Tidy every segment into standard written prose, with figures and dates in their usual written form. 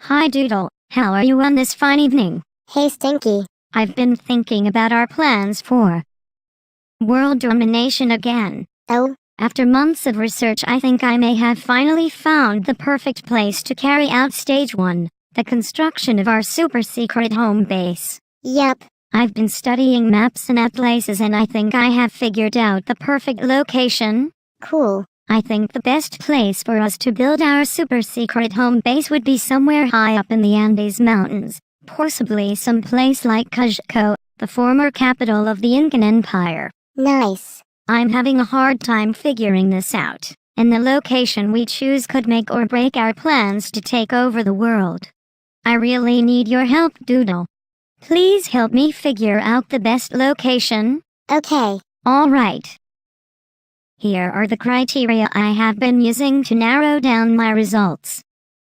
Hi Doodle, how are you on this fine evening? Hey Stinky. I've been thinking about our plans for world domination again. Oh? After months of research, I think I may have finally found the perfect place to carry out stage 1, the construction of our super secret home base. Yep. I've been studying maps and atlases and I think I have figured out the perfect location. Cool. I think the best place for us to build our super secret home base would be somewhere high up in the Andes Mountains, possibly some place like Cuzco, the former capital of the Incan Empire. Nice. I'm having a hard time figuring this out, and the location we choose could make or break our plans to take over the world. I really need your help, Doodle. Please help me figure out the best location. Okay. All right. Here are the criteria I have been using to narrow down my results.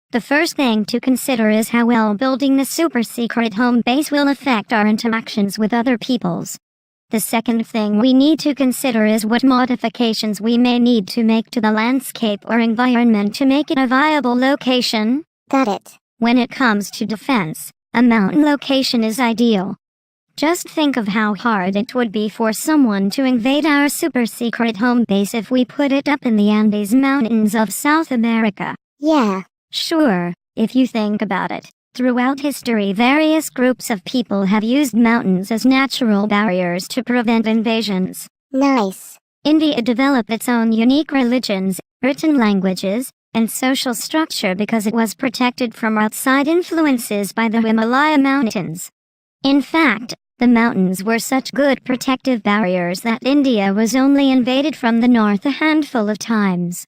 The first thing to consider is how well building the super secret home base will affect our interactions with other peoples. The second thing we need to consider is what modifications we may need to make to the landscape or environment to make it a viable location. Got it. When it comes to defense, a mountain location is ideal. Just think of how hard it would be for someone to invade our super secret home base if we put it up in the Andes Mountains of South America. Yeah. Sure, if you think about it, throughout history various groups of people have used mountains as natural barriers to prevent invasions. Nice. India developed its own unique religions, written languages, and social structure because it was protected from outside influences by the Himalaya Mountains. In fact, the mountains were such good protective barriers that India was only invaded from the north a handful of times.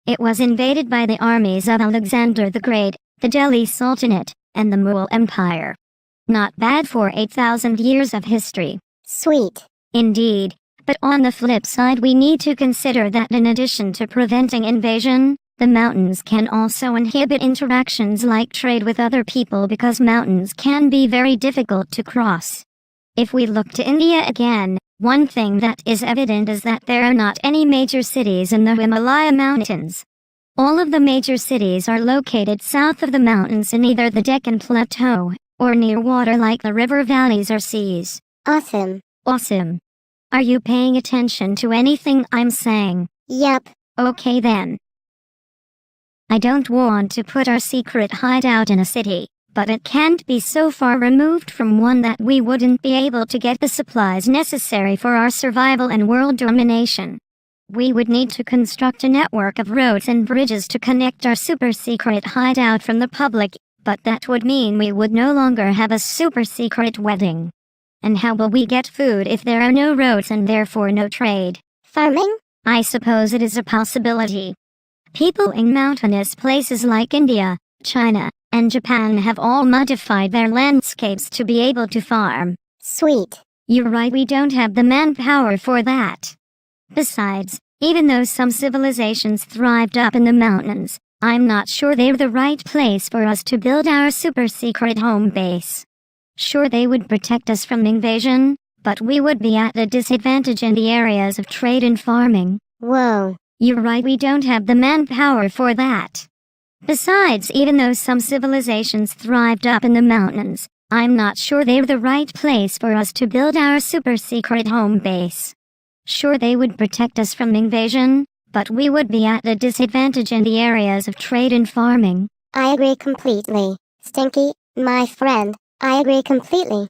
It was invaded by the armies of Alexander the Great, the Delhi Sultanate, and the Mughal Empire. Not bad for 8,000 years of history. Sweet. Indeed, but on the flip side we need to consider that in addition to preventing invasion, the mountains can also inhibit interactions like trade with other people because mountains can be very difficult to cross. If we look to India again, one thing that is evident is that there are not any major cities in the Himalaya Mountains. All of the major cities are located south of the mountains in either the Deccan Plateau, or near water like the river valleys or seas. Awesome. Awesome. Are you paying attention to anything I'm saying? Yep. Okay then. I don't want to put our secret hideout in a city, but it can't be so far removed from one that we wouldn't be able to get the supplies necessary for our survival and world domination. We would need to construct a network of roads and bridges to connect our super secret hideout from the public, but that would mean we would no longer have a super secret wedding. And how will we get food if there are no roads and therefore no trade? Farming? I suppose it is a possibility. People in mountainous places like India, China, and Japan have all modified their landscapes to be able to farm. Sweet. You're right, we don't have the manpower for that. Besides, even though some civilizations thrived up in the mountains, I'm not sure they're the right place for us to build our super secret home base. Sure, they would protect us from invasion, but we would be at a disadvantage in the areas of trade and farming. Whoa. You're right, we don't have the manpower for that. Besides, even though some civilizations thrived up in the mountains, I'm not sure they're the right place for us to build our super secret home base. Sure, they would protect us from invasion, but we would be at a disadvantage in the areas of trade and farming. I agree completely. Stinky, my friend, I agree completely.